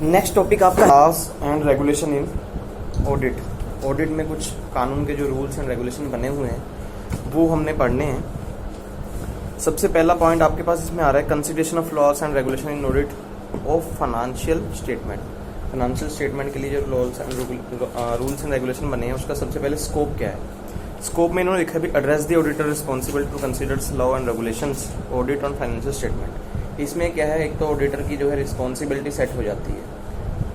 Next topic आपका loss and regulation in audit. Audit में कुछ कानून के जो रूल्स एंड रेगुलेशन बने हुए हैं वो हमने पढ़ने हैं। सबसे पहला पॉइंट आपके पास इसमें आ रहा है consideration of laws and regulation in audit of financial statement. Financial statement के लिए जो रूल्स एंड रेगुलेशन बने हैं उसका सबसे पहले स्कोप क्या है। स्कोप में इन्होंने लिखा भी address the auditor responsible to considers law and regulations audit on financial statement. इसमें क्या है, एक तो ऑडिटर की जो है रिस्पॉन्सिबिलिटी सेट हो जाती है,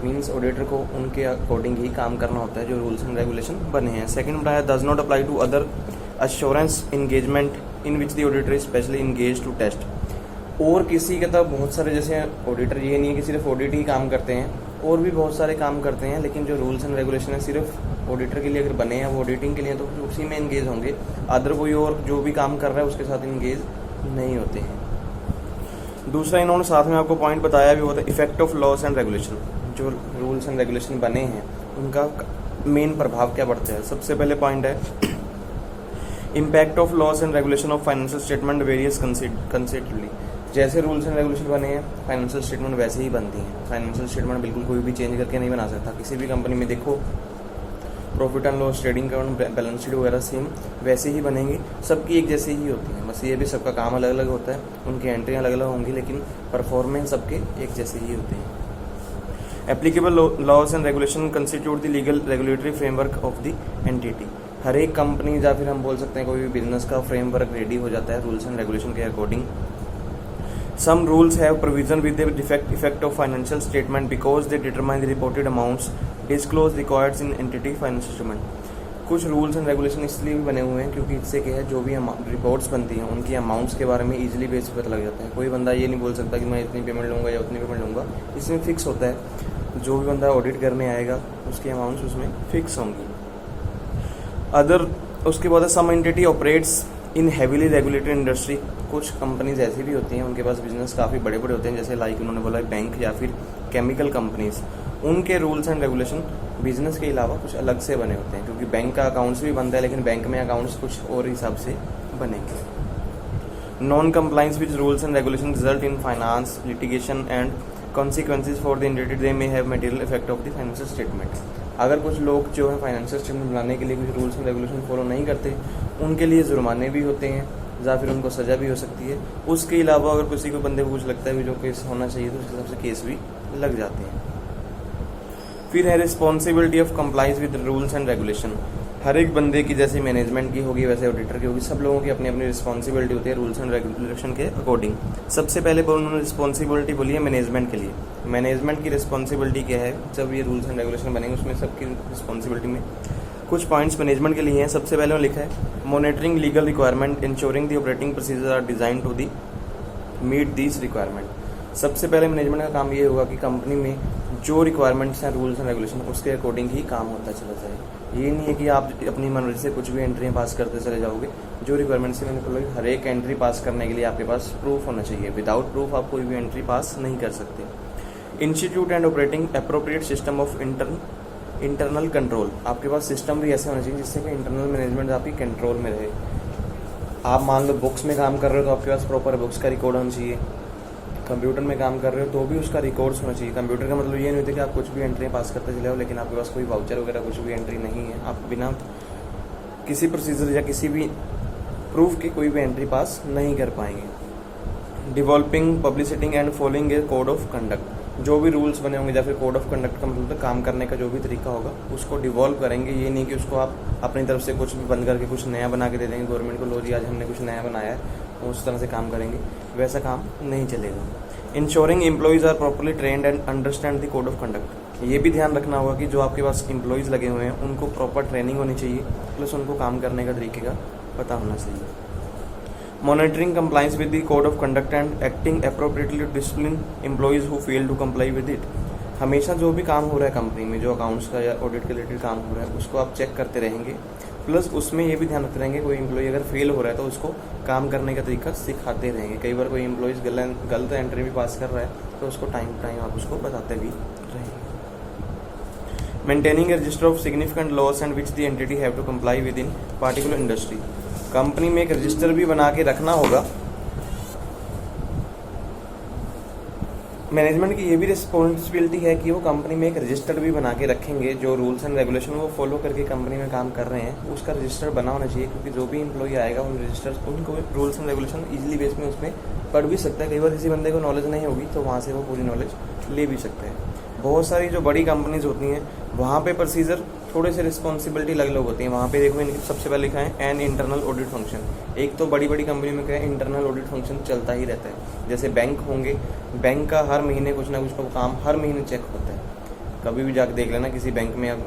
मीन्स ऑडिटर को उनके अकॉर्डिंग ही काम करना होता है जो रूल्स एंड रेगुलेशन बने हैं। सेकंड बताया does not apply to other assurance engagement in which the auditor is specially engage to test. और किसी के तब बहुत सारे जैसे ऑडिटर ये नहीं है कि सिर्फ ऑडिट ही काम करते हैं, और भी बहुत सारे काम करते हैं, लेकिन जो रूल्स एंड रेगुलेशन है सिर्फ ऑडिटर के लिए अगर बने हैं वो ऑडिटिंग के लिए तो उसी में इंगेज होंगे, अदर कोई और जो भी काम कर रहा है उसके साथ इंगेज नहीं होते हैं। दूसरा इन्होंने साथ में आपको पॉइंट बताया भी होता है effect of laws and regulation. जो रूल्स एंड रेगुलेशन बने हैं उनका मेन प्रभाव क्या पड़ता है। सबसे पहले पॉइंट है impact of laws and regulation of financial statement various considerably. जैसे रूल्स एंड रेगुलेशन बने हैं फाइनेंशियल स्टेटमेंट वैसे ही बनती हैं। फाइनेंशियल स्टेटमेंट बिल्कुल कोई भी चेंज करके नहीं बना सकता। किसी भी कंपनी में देखो profit and loss, trading account, balance sheet वगैरह सेम वैसे ही बनेंगी, सबकी एक जैसी ही होती है। बस ये भी सबका काम अलग अलग होता है, उनकी एंट्रियाँ अलग अलग होंगी, लेकिन परफॉर्मेंस सबके एक जैसे ही होते हैं। Applicable laws and regulation constitute the legal regulatory framework of the entity. हर एक कंपनी या फिर हम बोल सकते हैं कोई भी बिजनेस का फ्रेमवर्क रेडी हो जाता है रूल्स एंड रेगुलेशन के according. Some rules have provision with the effect of financial statement because they determine the reported amounts disclosed required in entity financial statement। कुछ रूल्स एंड रेगुलेशन इसलिए भी बने हुए हैं क्योंकि इससे क्या है, जो भी रिपोर्ट्स बनती हैं उनकी अमाउंट्स के बारे में इजीली बेस पता लग जाता है। कोई बंदा ये नहीं बोल सकता कि मैं इतनी पेमेंट लूँगा या उतनी पेमेंट लूँगा, इसमें फिक्स होता है। जो भी बंदा ऑडिट करने आएगा उसकी अमाउंट्स उसमें फिक्स होंगी। अदर उसके बाद some entity operates in heavily regulated industry. कुछ कंपनीज ऐसी भी होती हैं उनके पास बिजनेस काफ़ी बड़े बड़े होते हैं, जैसे लाइक उन्होंने बोला बैंक या फिर केमिकल कंपनीज। उनके रूल्स एंड रेगुलेशन बिजनेस के अलावा कुछ अलग से बने होते हैं, क्योंकि बैंक का अकाउंट्स भी बनता है लेकिन बैंक में अकाउंट्स कुछ और हिसाब से बनेंगे। Non compliance with rules and regulation result in finance litigation and consequences for the entity they may have material effect of the financial statement. अगर कुछ लोग जो है फाइनेंशियल स्टेटमेंट बनाने के लिए कुछ रूल्स एंड रेगुलेशन फॉलो नहीं करते, उनके लिए जुर्माने भी होते हैं या फिर उनको सजा भी हो सकती है। उसके अलावा अगर किसी को बंदे को कुछ लगता है भी जो केस होना चाहिए तो उसके हिसाब से केस भी लग जाते हैं। फिर है responsibility of complies with rules and regulation. हर एक बंदे की जैसे मैनेजमेंट की होगी वैसे ऑडिटर की होगी, सब लोगों की अपनी अपनी रिस्पॉन्सिबिलिटी होती है रूल्स एंड रेगुलेशन के अकॉर्डिंग। सबसे पहले उन्होंने रिस्पॉन्सिबिलिटी बोली है मैनेजमेंट के लिए। मैनेजमेंट की रिस्पॉन्सिबिलिटी क्या है, जब ये रूल्स एंड रेगुलेशन बनेंगे उसमें सबकी रिस्पॉन्सिबिलिटी में कुछ पॉइंट्स मैनेजमेंट के लिए हैं। सबसे पहले लिखा है monitoring legal requirement ensuring the operating procedure are design to the meet this requirement. सबसे पहले मैनेजमेंट का काम ये होगा कि कंपनी में जो रिक्वायरमेंट्स हैं रूल्स एंड रेगुलेशन उसके अकॉर्डिंग ही काम होता चला जाए। ये नहीं है कि आप अपनी मनोरंजन से कुछ भी एंट्री पास करते चले जाओगे। जो रिक्वायरमेंट्स हैं मैंने बोला हर एक एंट्री पास करने के लिए आपके पास प्रूफ होना चाहिए। विदाउट प्रूफ आप कोई भी एंट्री पास नहीं कर सकते। Institute and operating appropriate system of internal control. आपके पास सिस्टम भी ऐसे होना चाहिए जिससे कि इंटरनल मैनेजमेंट आपकी कंट्रोल में रहे। आप मान लो बुक्स में काम कर रहे हो तो आपके पास प्रॉपर बुक्स का रिकॉर्ड होना चाहिए। कंप्यूटर में काम कर रहे हो तो भी उसका रिकॉर्ड्स होना चाहिए। कंप्यूटर का मतलब ये नहीं होता कि आप कुछ भी एंट्री पास करते चले हो लेकिन आपके पास कोई वाउचर वगैरह कुछ भी एंट्री नहीं है, आप बिना किसी प्रोसीजर या किसी भी प्रूफ की कोई भी एंट्री पास नहीं कर पाएंगे। Developing publicising and following a code of conduct. जो भी रूल्स बने होंगे या फिर कोड ऑफ कंडक्ट का मतलब काम करने का जो भी तरीका होगा उसको डिवॉल्व करेंगे। ये नहीं कि उसको आप अपनी तरफ से कुछ भी बंद करके कुछ नया बना के दे देंगे गवर्नमेंट को, लो जी आज हमने कुछ नया बनाया है, उस तरह से काम करेंगे, वैसा काम नहीं चलेगा। Ensuring employees are properly trained and understand the code of conduct. ये भी ध्यान रखना होगा कि जो आपके पास एम्प्लॉयज़ लगे हुए हैं उनको प्रॉपर ट्रेनिंग होनी चाहिए, प्लस उनको काम करने का तरीके का पता होना चाहिए। Monitoring compliance with the code of conduct and acting appropriately to discipline employees who fail to comply with it. हमेशा जो भी काम हो रहा है कंपनी में, जो अकाउंट्स का या ऑडिट के रिलेटेड काम हो रहा है उसको आप चेक करते रहेंगे, प्लस उसमें ये भी ध्यान रखते रहेंगे कोई एम्प्लॉय अगर फेल हो रहा है तो उसको काम करने का तरीका सिखाते रहेंगे। कई बार कोई एम्प्लॉयज़ गलत एंट्री भी पास कर रहा है तो उसको टाइम टू टाइम आप उसको बताते भी रहेंगे। Maintaining a register of significant loss and which the entity have to comply with in particular industry. Company में एक रजिस्टर भी बना के रखना होगा मैनेजमेंट की ये भी रिस्पॉन्सिबिलिटी है कि वो कंपनी में एक रजिस्टर भी बना के रखेंगे, जो रूल्स एंड रेगुलेशन वो फॉलो करके कंपनी में काम कर रहे हैं उसका रजिस्टर बना होना चाहिए, क्योंकि जो भी एम्प्लॉई आएगा उन रजिस्टर उनको rules and regulation easily base में उसमें पढ़ भी सकता है। कई बार किसी बंदे को नॉलेज नहीं होगी तो वहाँ से वो पूरी नॉलेज ले भी सकते हैं। बहुत सारी जो बड़ी कंपनीज होती हैं वहाँ पे प्रोसीजर थोड़े से रिस्पॉन्सिबिलिटी अलग अलग होती है। वहाँ पे देखो इनके सबसे पहले लिखा है एन इंटरनल ऑडिट फंक्शन। एक तो बड़ी बड़ी कंपनी में क्या है, इंटरनल ऑडिट फंक्शन चलता ही रहता है। जैसे बैंक होंगे, बैंक का हर महीने कुछ ना कुछ तो काम हर महीने चेक होता है। कभी भी जाकर देख लेना किसी बैंक में, आप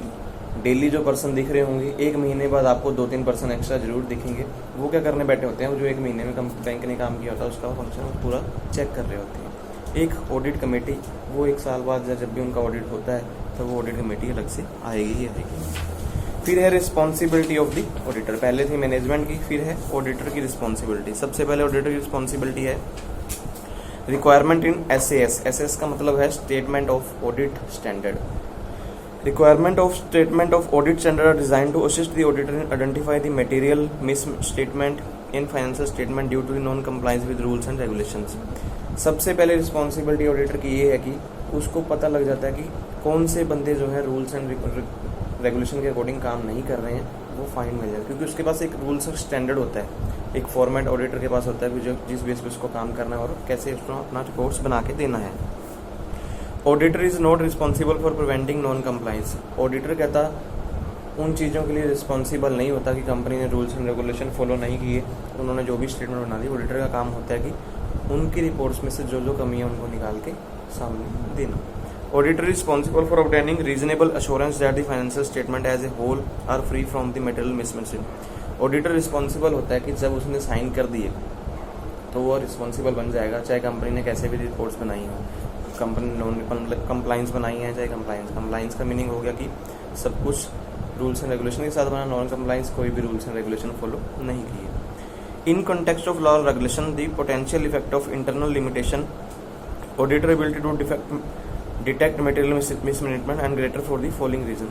डेली जो पर्सन दिख रहे होंगे, एक महीने बाद आपको 2-3 पर्सन एक्स्ट्रा जरूर दिखेंगे। वो क्या करने बैठे होते हैं, वो जो एक महीने में बैंक ने काम किया होता है उसका फंक्शन पूरा चेक कर रहे होते हैं। एक ऑडिट कमेटी, वो 1 साल बाद जब भी उनका ऑडिट होता है तो वो ऑडिट कमेटी अलग से आएगी ही आएगी। फिर है रिस्पॉन्सिबिलिटी ऑफ द ऑडिटर। पहले थी मैनेजमेंट की, फिर है ऑडिटर की रिस्पॉन्सिबिलिटी। सबसे पहले ऑडिटर की रिस्पॉन्सिबिलिटी है रिक्वायरमेंट इन SAS। SAS का मतलब है statement of audit standard. Requirement of statement of audit standard are designed to assist the auditor in identify the material misstatement in financial statement due to the non-compliance with rules and regulations। सबसे पहले responsibility auditor की ये है कि उसको पता लग जाता है कि कौन से बंदे जो है रूल्स एंड रेगुलेशन के अकॉर्डिंग काम नहीं कर रहे हैं, वो फाइन मिल जाए, क्योंकि उसके पास एक रूल्स और स्टैंडर्ड होता है, एक फॉर्मेट ऑडिटर के पास होता है जो जिस बेस पे उसको काम करना है और कैसे उसको अपना रिपोर्ट्स बना के देना है। Auditor is not responsible for preventing non compliance. Auditor कहता उन चीज़ों के लिए रिस्पॉन्सिबल नहीं होता कि कंपनी ने रूल्स एंड रेगुलेशन फॉलो नहीं किए, उन्होंने जो भी स्टेटमेंट बना दी। ऑडिटर का काम होता है कि उनकी रिपोर्ट्स में से जो जो कमी है उनको निकाल के सामने देना। Auditor responsible for obtaining reasonable assurance that the financial statement as a whole are free from the material mismatching. Auditor responsible होता है कि जब उसने साइन कर दिए तो वो रिस्पॉन्सिबल बन जाएगा, चाहे कंपनी ने कैसे भी रिपोर्ट्स बनाई हो। कंपनी नॉन कंप्लाइंस बनाई है चाहे कंप्लाइंस का मीनिंग हो गया कि सब कुछ रूल्स एंड रेगुलेशन के साथ बना, नॉन कंप्लाइंस कोई भी रूल्स एंड रेगुलेशन फॉलो नहीं किए। In context of law regulation the potential effect of internal limitation auditor ability to detect material mismanagement and greater for the following reason.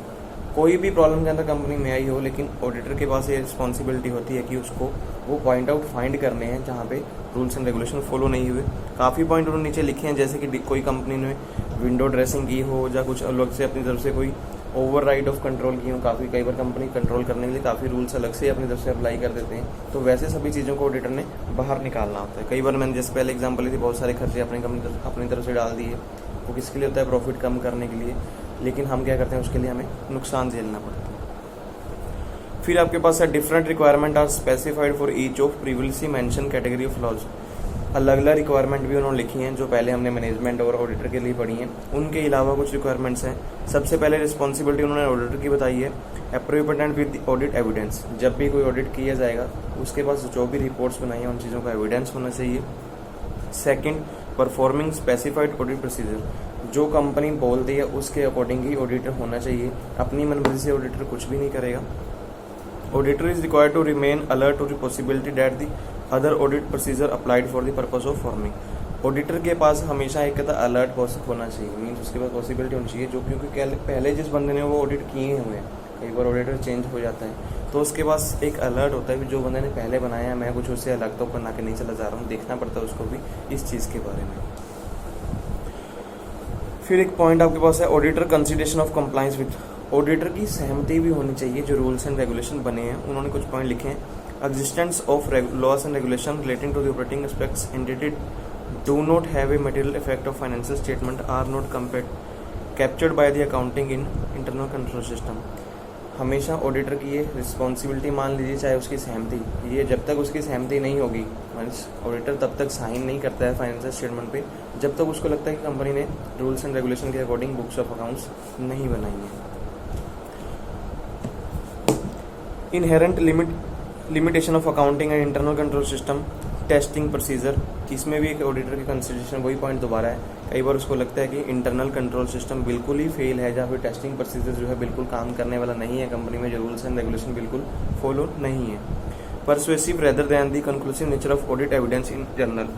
कोई भी problem के अंदर कंपनी में आई हो, लेकिन ऑडिटर के पास ये रिस्पॉन्सिबिलिटी होती है कि उसको वो पॉइंट आउट फाइंड करने हैं जहाँ पे रूल्स एंड रेगुलेशन फॉलो नहीं हुए। काफ़ी पॉइंट उन्होंने नीचे लिखे हैं, जैसे कि कोई कंपनी ने विंडो ड्रेसिंग की हो या कुछ अलग से अपनी तरफ से कोई ओवर राइड ऑफ कंट्रोल की हो। काफ़ी कई बार कंपनी कंट्रोल करने के लिए काफ़ी रूल्स अलग से अपनी तरफ से अप्लाई कर देते हैं, तो वैसे सभी चीज़ों को ऑडिटर ने बाहर निकालना होता है। कई बार मैंने जैसे पहले एग्जाम्पल ली थी, बहुत सारे खर्चे अपनी तरफ से डाल दिए, वो किसके लिए होता है, प्रॉफिट कम करने के लिए, लेकिन हम क्या करते हैं उसके लिए हमें नुकसान झेलना पड़ता है। फिर आपके पास है different requirement are specified for each of previously mention category of laws. अलग अलग रिक्वायरमेंट भी उन्होंने लिखी हैं जो पहले हमने मैनेजमेंट और ऑडिटर के लिए पढ़ी हैं। उनके अलावा कुछ रिक्वायरमेंट्स हैं। सबसे पहले रिस्पॉन्सिबिलिटी उन्होंने ऑडिटर की बताई है, अप्रूवमेंट विद ऑडिट एविडेंस। जब भी कोई ऑडिट किया जाएगा उसके पास जो भी रिपोर्ट्स बनाई हैं उन चीज़ों का एविडेंस होना चाहिए। Second, performing specified audit procedure. जो कंपनी बोलती है उसके अकॉर्डिंग ही ऑडिटर होना चाहिए, अपनी मनमर्जी से ऑडिटर कुछ भी नहीं करेगा। Auditor is required to remain alert to the possibility that the other audit procedure applied for the purpose of forming. Auditor के पास हमेशा एक कहता अलर्ट होना चाहिए, मीन्स उसके पास पॉसिबिलिटी होनी चाहिए जो, क्योंकि पहले जिस बंदे ने वो ऑडिट किए हुए हैं, कई बार ऑडिटर चेंज हो जाता है, तो उसके पास एक अलर्ट होता है कि जो बंदे ने पहले बनाया है मैं कुछ उससे अलग तो बना के नहीं चला जा रहा हूँ, देखना पड़ता है उसको भी इस चीज़ के बारे में। फिर एक पॉइंट आपके पास है auditor consideration of compliance with. Auditor की सहमति भी होनी चाहिए जो रूल्स एंड रेगुलेशन बने हैं। उन्होंने कुछ पॉइंट लिखे हैं, existence of laws and regulation relating to the operating aspects indicated do not have a material effect of financial statement are not captured by the accounting in internal control system. हमेशा auditor की ये responsibility मान लीजिए, चाहे उसकी सहमति, ये जब तक उसकी सहमति नहीं होगी, मीन्स ऑडिटर तब तक साइन नहीं करता है फाइनेंशियल स्टेटमेंट पे जब तक उसको लगता है कि कंपनी ने रूल्स एंड रेगुलेशन के अकॉर्डिंग बुक्स ऑफ अकाउंट्स नहीं बनाई है। Inherent limitation of accounting and internal control system testing procedure, इसमें भी एक ऑडिटर की कंसिडरेशन, वही पॉइंट दोबारा है। कई बार उसको लगता है कि इंटरनल कंट्रोल सिस्टम बिल्कुल ही फेल है, जहाँ फिर टेस्टिंग प्रोसीजर जो है बिल्कुल काम करने वाला नहीं है, कंपनी में जो रूल्स एंड रेगुलेशन बिल्कुल फॉलो नहीं है। Persuasive rather than the conclusive nature of audit evidence in journal.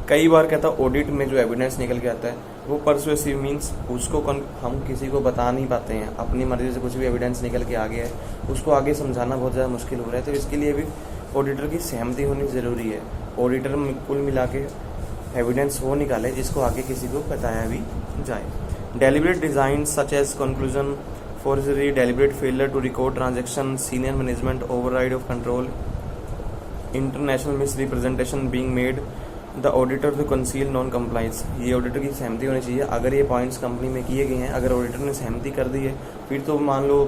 कई बार कहता ऑडिट में जो एविडेंस निकल के आता है वो परसुएसिव मीन्स उसको हम किसी को बता नहीं पाते हैं, अपनी मर्जी से कुछ भी एविडेंस निकल के आ गया है उसको आगे समझाना बहुत ज़्यादा मुश्किल हो रहा है, तो इसके लिए भी ऑडिटर की सहमति होनी ज़रूरी है। ऑडिटर कुल मिला के एविडेंस वो निकाले जिसको आगे किसी को बताया भी जाए। Deliberate design such as conclusion, forgery, deliberate failure to record transactions, senior management override of control, international misrepresentation being made, the auditor to conceal non compliance। ये ऑडिटर की सहमति होनी चाहिए। अगर ये पॉइंट्स कंपनी में किए गए हैं, अगर ऑडिटर ने सहमति कर दी है, फिर तो मान लो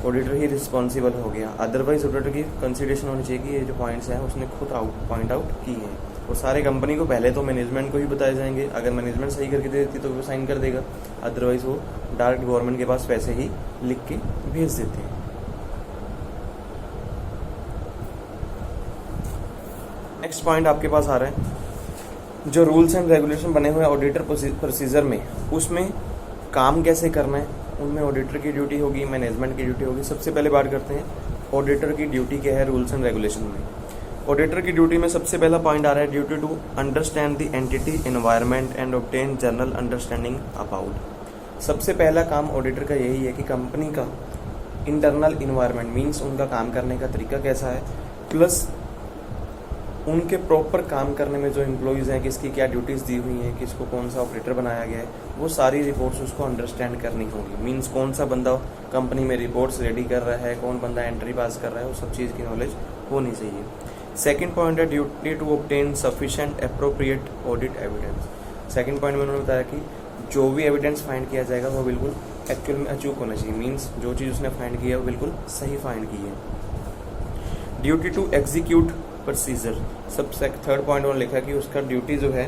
ऑडिटर ही रिस्पॉन्सिबल हो गया। अदरवाइज ऑडिटर की कंसिडरेशन होनी चाहिए कि ये जो पॉइंट्स हैं उसने खुद पॉइंट आउट की हैं, और सारे कंपनी को पहले तो मैनेजमेंट को ही बताए जाएंगे। अगर मैनेजमेंट सही करके दे देती तो वो साइन कर देगा, अदरवाइज वो डायरेक्ट गवर्नमेंट के पास पैसे ही लिख के भेज देते हैं। नेक्स्ट पॉइंट आपके पास आ रहा है, जो रूल्स एंड रेगुलेशन बने हुए ऑडिटर प्रोसीजर में, उसमें काम कैसे करना है, उनमें ऑडिटर की ड्यूटी होगी, मैनेजमेंट की ड्यूटी होगी। सबसे पहले बात करते हैं ऑडिटर की ड्यूटी क्या है रूल्स एंड रेगुलेशन में। ऑडिटर की ड्यूटी में सबसे पहला पॉइंट आ रहा है, duty to understand the entity environment and obtain general understanding about. सबसे पहला काम ऑडिटर का यही है कि कंपनी का इंटरनल इन्वायरमेंट मीन्स उनका काम करने का तरीका कैसा है, प्लस उनके प्रॉपर काम करने में जो एम्प्लॉयज़ हैं किसकी क्या ड्यूटीज़ दी हुई हैं, किसको कौन सा ऑपरेटर बनाया गया है, वो सारी रिपोर्ट्स उसको अंडरस्टैंड करनी होगी। मीन्स कौन सा बंदा कंपनी में रिपोर्ट्स रेडी कर रहा है, कौन बंदा एंट्री पास कर रहा है, वो सब चीज़ की नॉलेज होनी चाहिए। सेकंड पॉइंट है duty to obtain sufficient appropriate audit evidence. Second point में उन्होंने बताया कि जो भी एविडेंस फाइंड किया जाएगा वो बिल्कुल एक्चुअल में अचूक होना चाहिए। मीन्स जो चीज़ उसने फाइंड की है वो बिल्कुल सही फाइंड की है। ड्यूटी टू एग्जीक्यूट प्रोसीजर, सब थर्ड पॉइंट उन्होंने लिखा कि उसका ड्यूटी जो है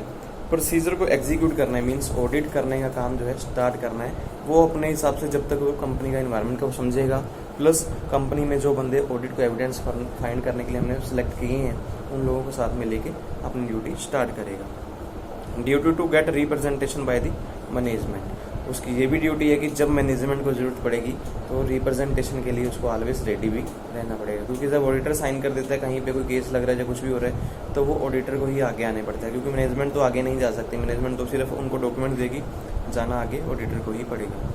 प्रोसीजर को एग्जीक्यूट करना है। मीन्स ऑडिट करने का काम जो है स्टार्ट करना है, वो अपने हिसाब से जब तक वो कंपनी का इन्वायरमेंट को समझेगा, प्लस कंपनी में जो बंदे ऑडिट को एविडेंस फाइंड करने के लिए हमने सेलेक्ट किए हैं उन लोगों को साथ में लेके अपनी ड्यूटी स्टार्ट करेगा। Duty to get representation by the management, उसकी ये भी ड्यूटी है कि जब मैनेजमेंट को जरूरत पड़ेगी तो रिप्रेजेंटेशन के लिए उसको ऑलवेज रेडी भी रहना पड़ेगा। क्योंकि जब ऑडिटर साइन कर देता है कहीं पे कोई केस लग रहा है या कुछ भी हो रहा है तो वो ऑडिटर को ही आगे आने पड़ता है, क्योंकि मैनेजमेंट तो आगे नहीं जा सकती। मैनेजमेंट तो सिर्फ उनको डॉक्यूमेंट देगी, जाना आगे ऑडिटर को ही पड़ेगा।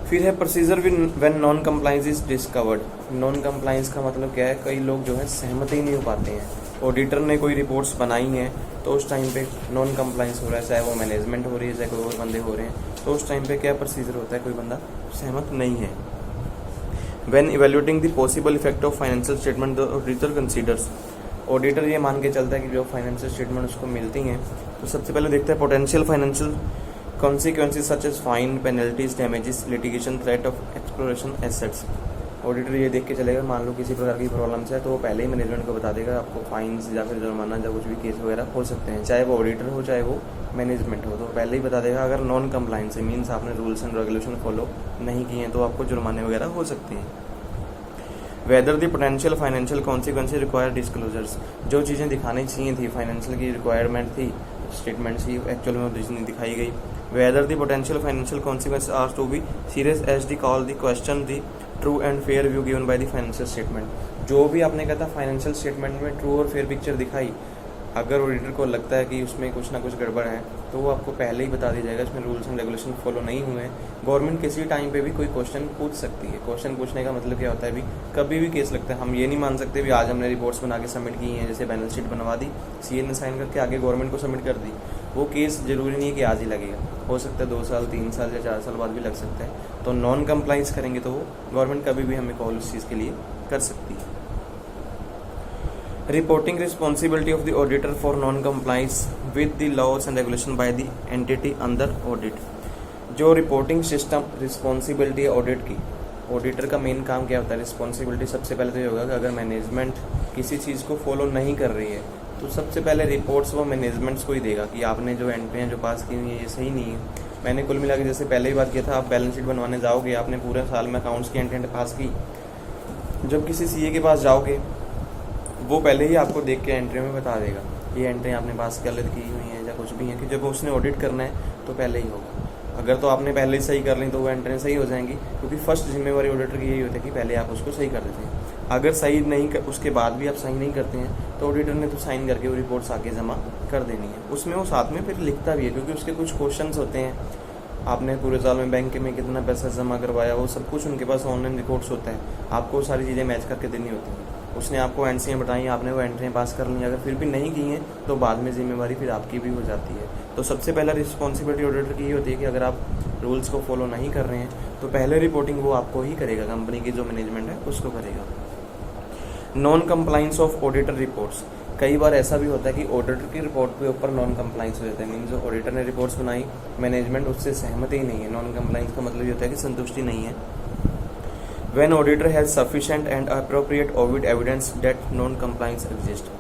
फिर है procedure when non compliance is discovered. Non compliance का मतलब क्या है, कई लोग जो है सहमत ही नहीं हो पाते हैं। ऑडिटर ने कोई रिपोर्ट्स बनाई हैं तो उस टाइम पे नॉन कंप्लायंस हो रहा है, चाहे वो मैनेजमेंट हो रही है चाहे कोई और बंदे हो रहे हैं, तो उस टाइम पे क्या प्रोसीजर होता है, कोई बंदा सहमत नहीं है। When evaluating the possible effect of financial statement the auditor considers, auditor ये मान के चलता है कि जो फाइनेंशियल स्टेटमेंट उसको मिलती हैं तो सबसे पहले देखता है potential financial consequences such as fine, penalties, damages, litigation, threat of exploration assets। Auditor ये देख के चलेगा, मान लो किसी प्रकार की प्रॉब्लम्स है तो वो पहले ही मैनेजमेंट को बता देगा आपको फाइन्स या फिर जुर्माना या कुछ भी केस वगैरह हो सकते हैं, चाहे वो ऑडिटर हो चाहे वो मैनेजमेंट हो, तो पहले ही बता देगा। अगर नॉन कंप्लायंस है मीन्स आपने रूल्स एंड रेगुलेशन फॉलो नहीं किए हैं तो आपको जुर्माने वगैरह हो सकते हैं। Weather the potential financial consequences require disclosures, जो चीज़ें दिखानी चाहिए थी, फाइनेंशियल की रिक्वायरमेंट थी, स्टेटमेंट थी, एक्चुअल में नहीं दिखाई गई। Whether the potential financial consequences are to be serious as the call the question the true and fair view given by the financial statement. जो भी आपने कहा था फाइनेंशियल स्टेटमेंट में ट्रू और फेयर पिक्चर दिखाई, अगर ऑडिटर को लगता है कि उसमें कुछ ना कुछ गड़बड़ है तो वो आपको पहले ही बता दिया जाएगा, इसमें रूल्स एंड रेगुलेशन फॉलो नहीं हुए हैं। गवर्नमेंट किसी टाइम पे भी कोई क्वेश्चन पूछ सकती है। क्वेश्चन पूछने का मतलब क्या होता है, भी कभी भी केस लगता है, हम ये नहीं मान सकते भी आज हमने रिपोर्ट्स बना के सबमिट की हैं, जैसे बैलेंस शीट बनवा दी, सीए ने साइन करके आगे गवर्नमेंट को सबमिट कर दी, वो केस जरूरी नहीं है कि आज ही लगेगा, हो सकता है 2 साल 3 साल या 4 साल बाद भी लग सकता है। तो नॉन कंप्लाइंस करेंगे तो वो गवर्नमेंट कभी भी हमें कॉल उस चीज़ के लिए कर सकती है। Reporting responsibility of the auditor for non compliance with the laws and regulation by the entity under audit. जो रिपोर्टिंग सिस्टम रिस्पॉन्सिबिलिटी है ऑडिट की, ऑडिटर का मेन काम क्या होता है, रिस्पॉन्सिबिलिटी सबसे पहले तो ये होगा कि अगर मैनेजमेंट किसी चीज़ को फॉलो नहीं कर रही है तो सबसे पहले रिपोर्ट्स वो मैनेजमेंट्स को ही देगा कि आपने जो एंट्रियाँ जो पास की हुई है ये सही नहीं है। मैंने कुल मिला के जैसे पहले ही बात किया था, आप बैलेंस शीट बनवाने जाओगे, आपने पूरे साल में अकाउंट्स की एंट्री पास की, जब किसी सीए के पास जाओगे वो पहले ही आपको देख के एंट्री में बता देगा ये एंट्री आपने पास गलत की हुई है या कुछ भी है, कि जब उसने ऑडिट करना है तो पहले ही होगा। अगर तो आपने पहले ही सही कर ली तो वो एंट्री सही हो जाएंगी, क्योंकि फर्स्ट जिम्मेवारी ऑडिटर की यही होती है कि पहले आप उसको सही कर देते हैं। अगर सही नहीं कर, उसके बाद भी आप सही नहीं करते हैं तो ऑडिटर ने तो साइन करके वो रिपोर्ट्स आगे जमा कर देनी है। उसमें वो साथ में फिर लिखता भी है, क्योंकि उसके कुछ क्वेश्चन होते हैं, आपने पूरे साल में बैंक में कितना पैसा जमा करवाया, वो सब कुछ उनके पास ऑनलाइन रिकॉर्ड्स होता है, आपको सारी चीज़ें मैच करके देनी होती हैं। उसने आपको एंट्रियाँ बताई, आपने वो एंट्रियाँ पास कर ली, अगर फिर भी नहीं की हैं तो बाद में जिम्मेवारी फिर आपकी भी हो जाती है। तो सबसे पहला रिस्पॉन्सिबिलिटी ऑडिटर की ये होती है कि अगर आप रूल्स को फॉलो नहीं कर रहे हैं तो पहले रिपोर्टिंग वो आपको ही करेगा, कंपनी की जो मैनेजमेंट है उसको करेगा। Non compliance of auditor reports, कई बार ऐसा भी होता है कि ऑडिटर की रिपोर्ट के ऊपर नॉन कंप्लाइंस हो जाता है। मीन्स जो ऑडिटर ने रिपोर्ट्स बनाई, मैनेजमेंट उससे सहमत ही नहीं है। नॉन कंप्लाइंस का मतलब ये होता है कि संतुष्टि नहीं है। When auditor has sufficient and appropriate audit evidence that non compliance exist,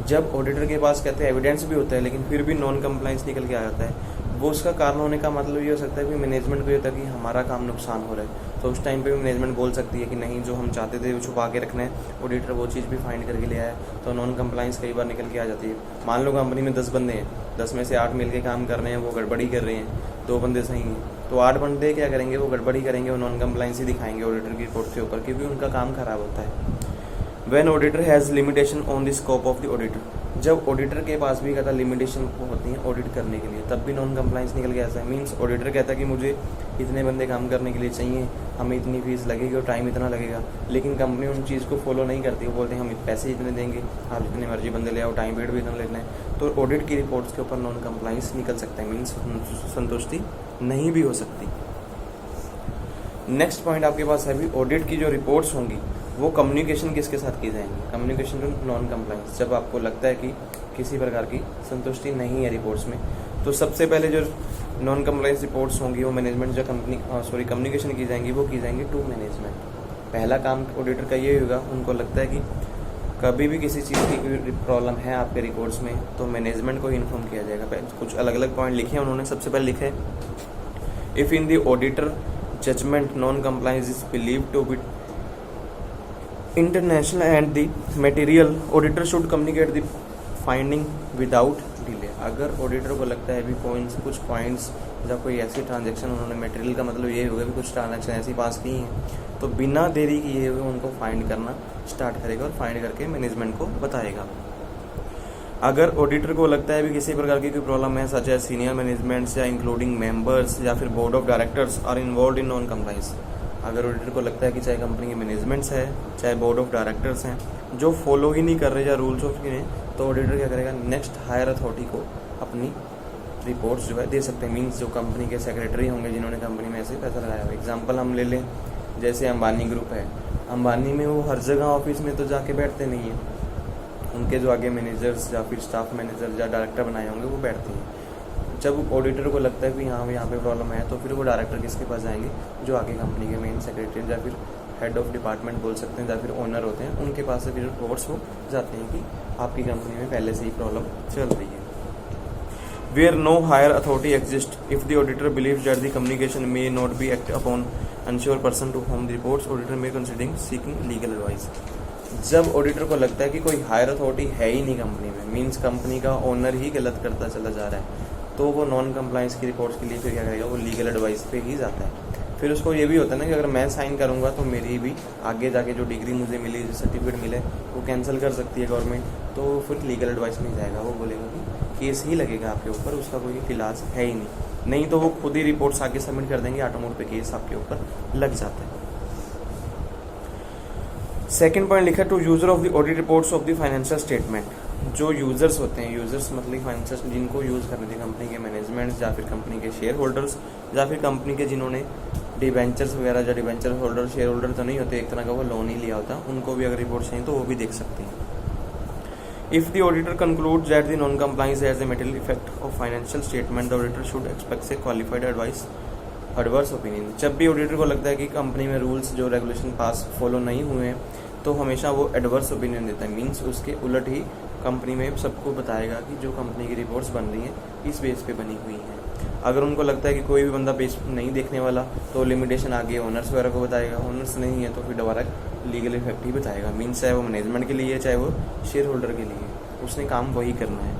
जब ऑडिटर के पास कहते हैं एविडेंस भी होता है लेकिन फिर भी नॉन कंप्लाइंस निकल के आ जाता है, वो उसका कारण होने का मतलब ये हो सकता है कि मैनेजमेंट को ये होता है कि हमारा काम नुकसान हो रहा है। तो उस टाइम पे भी मैनेजमेंट बोल सकती है कि नहीं, जो हम चाहते थे वो छुपा के रखना है, ऑडिटर वो चीज़ भी फाइंड करके ले आया। तो नॉन कंप्लाइंस कई बार निकल के आ जाती है। मान लो कंपनी में 10 बंदे हैं, 10 में से 8 मिल के काम कर रहे हैं, वो गड़बड़ी कर रहे हैं, 2 बंदे सही हैं, तो 8 बंदे क्या करेंगे, वो गड़बड़ी करेंगे, वो नॉन कंप्लाइंस ही दिखाएंगे ऑडिटर की रिपोर्ट के ऊपर, क्योंकि उनका काम खराब होता है। When auditor has limitation on the scope of the auditor, जब ऑडिटर के पास भी कहता लिमिटेशन होती है ऑडिट करने के लिए, तब भी नॉन कंप्लाइंस निकल के आता है। मीन्स ऑडिटर कहता है कि मुझे इतने बंदे काम करने के लिए चाहिए, हमें इतनी फीस लगेगी और टाइम इतना लगेगा, लेकिन कंपनी उन चीज़ को फॉलो नहीं करती। वो बोलते हैं हम पैसे इतने देंगे, आप जितने मर्जी बंदे ले आओ, टाइम पीरियड भी इतना लेना है। तो ऑडिट की रिपोर्ट्स के ऊपर नॉन कंप्लाइंस निकल सकता है। मीन्स संतुष्टि नहीं भी हो सकती। नेक्स्ट पॉइंट आपके पास है भी, ऑडिट की जो रिपोर्ट्स होंगी वो कम्युनिकेशन किसके साथ की जाएंगी, कम्युनिकेशन टू नॉन कंप्लाइंस। जब आपको लगता है कि किसी प्रकार की संतुष्टि नहीं है रिपोर्ट्स में, तो सबसे पहले जो नॉन कंप्लाइंस रिपोर्ट्स होंगी वो मैनेजमेंट जो कम्युनिकेशन की जाएंगी वो की जाएंगी टू मैनेजमेंट। पहला काम ऑडिटर का ये होगा, उनको लगता है कि कभी भी किसी चीज़ की प्रॉब्लम है आपके रिपोर्ट्स में तो मैनेजमेंट को इन्फॉर्म किया जाएगा। कुछ अलग अलग पॉइंट लिखे हैं उन्होंने। सबसे पहले लिखा है, if in the auditor judgment non compliance is believe to be international and the material, auditor should communicate the finding without delay. अगर ऑडिटर को लगता है भी कुछ पॉइंट्स या कोई ऐसी ट्रांजैक्शन उन्होंने, मटेरियल का मतलब ये होगा कि कुछ ट्रांजैक्शन ऐसी पास की हैं, तो बिना देरी किए हुए उनको फाइंड करना स्टार्ट करेगा और फाइंड करके मैनेजमेंट को बताएगा। अगर ऑडिटर को लगता है भी किसी प्रकार की कोई प्रॉब्लम है, सच है सीनियर मैनेजमेंट्स या इंक्लूडिंग मेंबर्स या फिर board of directors are involve in non compliance, अगर ऑडिटर को लगता है कि चाहे कंपनी के मैनेजमेंट्स है चाहे बोर्ड ऑफ डायरेक्टर्स हैं जो फॉलो ही नहीं कर रहे या रूल्स ऑफ ने, तो ऑडिटर क्या करेगा, नेक्स्ट हायर अथॉरिटी को अपनी रिपोर्ट्स जो है दे सकते हैं। मीन्स जो कंपनी के सेक्रेटरी होंगे जिन्होंने कंपनी में ऐसे पैसा लगाया हुआ। एग्जाम्पल हम ले लें, जैसे अंबानी ग्रुप है, अंबानी में वो हर जगह ऑफिस में तो जाके बैठते नहीं हैं, उनके जो आगे मैनेजर्स या फिर स्टाफ मैनेजर या डायरेक्टर बनाए होंगे वो बैठते हैं। जब ऑडिटर को लगता है कि हाँ यहाँ पे प्रॉब्लम है, तो फिर वो डायरेक्टर किसके पास जाएंगे, जो आगे कंपनी के मेन सेक्रेटरी या फिर हेड ऑफ डिपार्टमेंट बोल सकते हैं या फिर ओनर होते हैं, उनके पास से फिर रिपोर्ट्स हो जाते हैं कि आपकी कंपनी में पहले से ही प्रॉब्लम चल रही है। Where no higher authority exist, if the auditor believes that the communication may not be act upon unsure person to whom the reports, auditor may considering seeking legal advice. जब auditor को लगता है कि कोई higher authority है ही नहीं company में, means company का ओनर ही गलत करता चला जा रहा है, तो वो नॉन कंप्लाइंस की रिपोर्ट्स के लिए फिर क्या करेगा, वो लीगल एडवाइस पे ही जाता है। फिर उसको ये भी होता है ना कि अगर मैं साइन करूँगा तो मेरी भी आगे जाके जो डिग्री मुझे मिली, जो सर्टिफिकेट मिले, वो कैंसिल कर सकती है गवर्नमेंट, तो फिर लीगल एडवाइस में जाएगा। वो बोलेगा कि केस ही लगेगा आपके ऊपर, उसका कोई इलाज है ही नहीं तो वो खुद ही रिपोर्ट्स आगे सबमिट कर देंगे, ऑटोमोट पे केस आपके ऊपर लग जाता है। सेकेंड पॉइंट लिखा, to user of the audit reports of the financial statement. जो यूजर्स होते हैं, यूजर्स मतलब फाइनेंशियल, जिनको यूज़ करने थे कंपनी के मैनेजमेंट या फिर कंपनी के शेयर होल्डर्स या फिर कंपनी के जिन्होंने डिवेंचर्स वगैरह, जो डिवेंचर होल्डर शेयर होल्डर तो नहीं होते, एक तरह का वो लोन ही लिया होता, उनको भी अगर रिपोर्ट चाहिए तो वो भी देख सकते हैं। If the auditor concludes that the non compliance has the material effect of financial statement, the auditor should expect से क्वालिफाइड एडवाइस एडवर्स ओपिनियन। जब भी ऑडिटर को लगता है कि कंपनी में रूल्स जो रेगुलेशन पास फॉलो नहीं हुए हैं, तो हमेशा वो एडवर्स ओपिनियन देता है। मीन्स उसके उलट ही कंपनी में सबको बताएगा कि जो कंपनी की रिपोर्ट्स बन रही हैं इस बेस पे बनी हुई हैं। अगर उनको लगता है कि कोई भी बंदा बेस नहीं देखने वाला, तो लिमिटेशन आगे ओनर्स वगैरह को बताएगा, ओनर्स नहीं है तो फिर दोबारा लीगल इफेक्ट ही बताएगा। मीन्स चाहे वो मैनेजमेंट के लिए चाहे वो शेयर होल्डर के लिए, उसने काम वही करना है।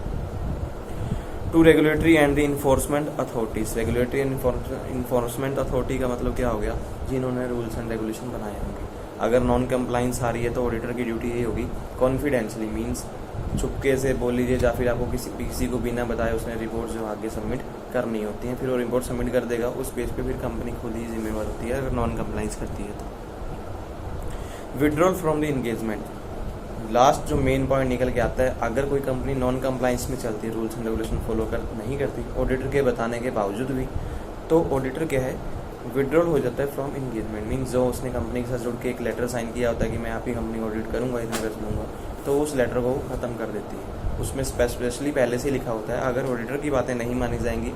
To regulatory and the enforcement authorities. Regulatory and enforcement authority का मतलब क्या हो गया, जिन्होंने रूल्स एंड रेगुलेशन बनाए होंगे। अगर नॉन कंप्लाइंस आ रही है तो ऑडिटर की ड्यूटी यही होगी, कॉन्फिडेंशली मीन्स चुपके से बोल लीजिए या फिर आपको किसी को बिना बताए उसने रिपोर्ट जो आगे सबमिट करनी होती है, फिर वो रिपोर्ट सबमिट कर देगा। उस पेज पे फिर कंपनी खुद ही जिम्मेवार होती है अगर नॉन कंप्लाइंस करती है तो। Withdrawal from the engagement. Last जो मेन पॉइंट निकल के आता है, अगर कोई कंपनी नॉन कंप्लाइंस में चलती है, रूल्स एंड रेगुलेशन फॉलो नहीं करती ऑडिटर के बताने के बावजूद भी, तो ऑडिटर क्या है, विड्रॉल हो जाता है फ्रॉम इंगेजमेंट। मीन्स जो उसने कंपनी के साथ जुड़ के एक लेटर साइन किया होता है कि मैं आपकी कंपनी ऑडिट करूंगा, इतना कर लूँगा, तो उस लेटर को ख़त्म कर देती है। उसमें स्पेशली पहले से लिखा होता है अगर ऑडिटर की बातें नहीं मानी जाएंगी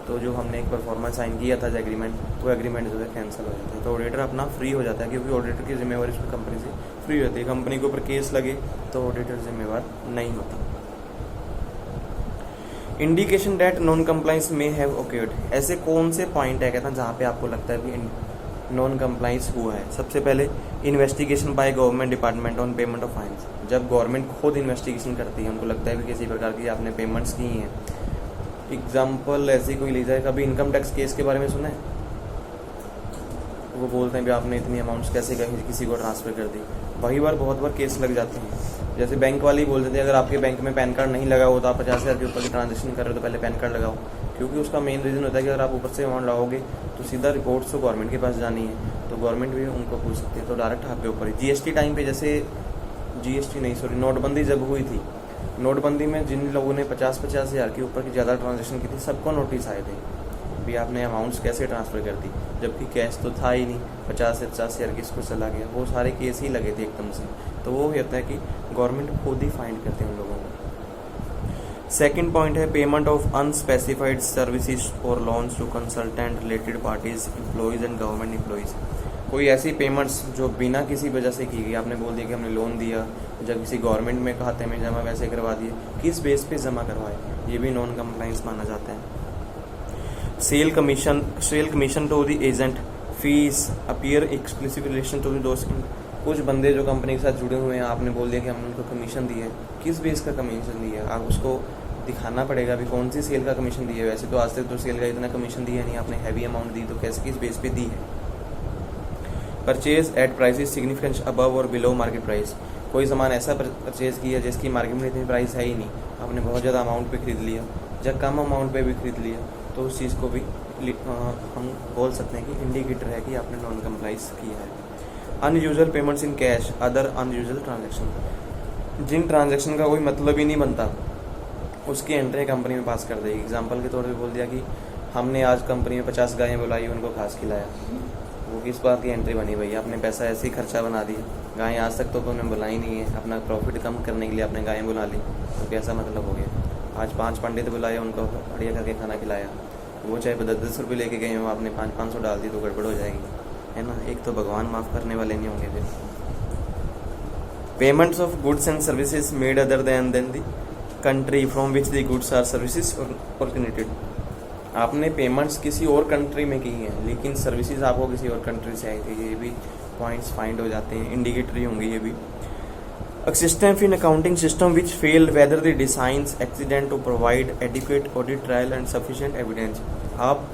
तो जो हमने एक परफॉर्मेंस साइन किया था एग्रीमेंट, वो एग्रीमेंट जो है कैंसिल हो जाता है। तो ऑडिटर अपना फ्री हो जाता है, क्योंकि ऑडिटर की जिम्मेवारी उसमें कंपनी से फ्री होती है। कंपनी के ऊपर केस लगे तो ऑडिटर जिम्मेवार नहीं होता। इंडिकेशन डेट नॉन कंप्लाइंस में हैव ओकर्ड, ऐसे कौन से पॉइंट है कहता है जहाँ पे आपको लगता है कि नॉन कंप्लाइंस हुआ है। सबसे पहले investigation by government department on payment of fines, जब गवर्नमेंट खुद इन्वेस्टिगेशन करती है, उनको लगता है कि किसी प्रकार की आपने पेमेंट्स की हैं। एग्जाम्पल ऐसी कोई ली जाए, कभी इनकम टैक्स केस के बारे में सुना है, वो बोलते हैं कि आपने इतनी अमाउंट्स कैसे किसी को ट्रांसफ़र कर दी। वही बार बहुत बार केस लग जाते हैं। जैसे बैंक वाले ही बोल देते हैं अगर आपके बैंक में पैन कार्ड नहीं लगा हो तो आप 50,000 के ऊपर की ट्रांजेक्शन कर रहे हो तो पहले पैन कार्ड लगाओ, क्योंकि उसका मेन रीज़न होता है कि अगर आप ऊपर से अमाउंट लगाओगे तो सीधा रिपोर्ट्स तो गवर्नमेंट के पास जानी है, तो गवर्नमेंट भी उनको पूछ सकती है, तो डायरेक्ट आपके ऊपर ही। जीएसटी टाइम पे, जैसे जीएसटी नहीं सॉरी नोटबंदी जब हुई थी, नोटबंदी में जिन लोगों ने 50-50 हज़ार के ऊपर की ज़्यादा ट्रांजेक्शन की थी, सबको नोटिस आए थे भी आपने अमाउंट्स कैसे ट्रांसफ़र कर दी, जबकि कैश तो था ही नहीं, 50 से 50 हज़ार किसको चला गया, वो सारे केस ही लगे थे एकदम से। तो वो होता है कि गवर्नमेंट खुद ही फाइंड करते हैं उन लोगों को। सेकंड पॉइंट है पेमेंट ऑफ अनस्पेसिफाइड सर्विसेज और loans to consultant related parties employees and government employees. कोई ऐसी पेमेंट्स जो बिना किसी वजह से की गई, आपने बोल दिया कि हमने लोन दिया, जब किसी गवर्नमेंट में खाते में जमा वैसे करवा दिए, किस बेस पे जमा करवाए, ये भी नॉन कंप्लाइंस माना जाता है। Sale commission to the agent fees appear explicit relation to दोस्त। कुछ बंदे जो कंपनी के साथ जुड़े हुए हैं, आपने बोल दिया कि हमने उनको कमीशन दिया है, किस बेस का कमीशन दिया है, आप उसको दिखाना पड़ेगा भी कौन सी सेल का कमीशन दिया है। वैसे तो आज तक तो सेल का इतना कमीशन दिया नहीं, आपने हैवी अमाउंट दी, तो कैसे किस बेस पे दी है। Purchase at prices significant above और बिलो मार्केट प्राइस, कोई सामान ऐसा परचेज किया जिसकी मार्केट में इतनी प्राइस है ही नहीं, आपने बहुत ज़्यादा अमाउंट पे खरीद लिया या कम अमाउंट पे भी खरीद लिया, तो उस चीज़ को भी हम बोल सकते हैं कि इंडिकेटर है कि आपने नॉन कंप्लाइंस किया है। Unusual payments in cash other unusual transaction, जिन ट्रांजेक्शन का कोई मतलब ही नहीं बनता उसकी एंट्री कंपनी में पास कर देगी। एग्जांपल के तौर पे बोल दिया कि हमने आज कंपनी में 50 गायें बुलाई, उनको घास खिलाया, वो किस बात की एंट्री बनी भैया, आपने पैसा ऐसे ही खर्चा बना दिया, गायें आज तक तो उन्होंने बुलाई नहीं है, अपना प्रॉफिट कम करने के लिए आपने गायें बुला ली, तो कैसा मतलब हो गया। आज 5 पंडित बुलाए, उनको बढ़िया करके खाना खिलाया, वो चाहे 10-10 रुपये लेके गए हो, आपने 500 डाल दी तो गड़बड़ हो जाएगी, है ना। एक तो भगवान माफ़ करने वाले नहीं होंगे फिर। Payments of goods and services made other than the country from which the goods are services originated, आपने पेमेंट्स किसी और कंट्री में की हैं लेकिन सर्विसेज आपको किसी और कंट्री से आई थी, ये भी पॉइंट्स फाइंड हो जाते हैं, इंडिकेटरी होंगे ये भी। A system in accounting system which failed whether the designs accident to provide adequate audit trail and sufficient evidence, आप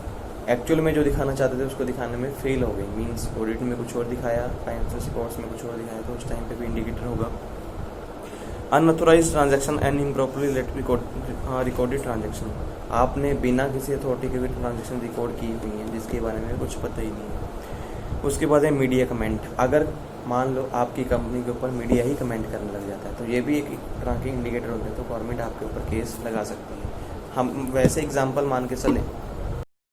एक्चुअल में जो दिखाना चाहते थे उसको दिखाने में फेल हो गई, मींस ऑडिट में कुछ और दिखाया, फाइनेंशियल रिकॉर्ड्स में कुछ और दिखाया, तो उस टाइम पे भी इंडिकेटर होगा। Unauthorised transaction and improperly recorded transaction, आपने बिना किसी अथॉरिटी के भी ट्रांजैक्शन रिकॉर्ड की हुई है जिसके बारे में कुछ पता ही नहीं है। उसके बाद है मीडिया कमेंट, अगर मान लो आपकी कंपनी के ऊपर मीडिया ही कमेंट करने लग जाता है तो ये भी एक तरह के इंडिकेटर होते हैं, तो गवर्नमेंट आपके ऊपर केस लगा सकती है। हम वैसे एग्जांपल मान के चलें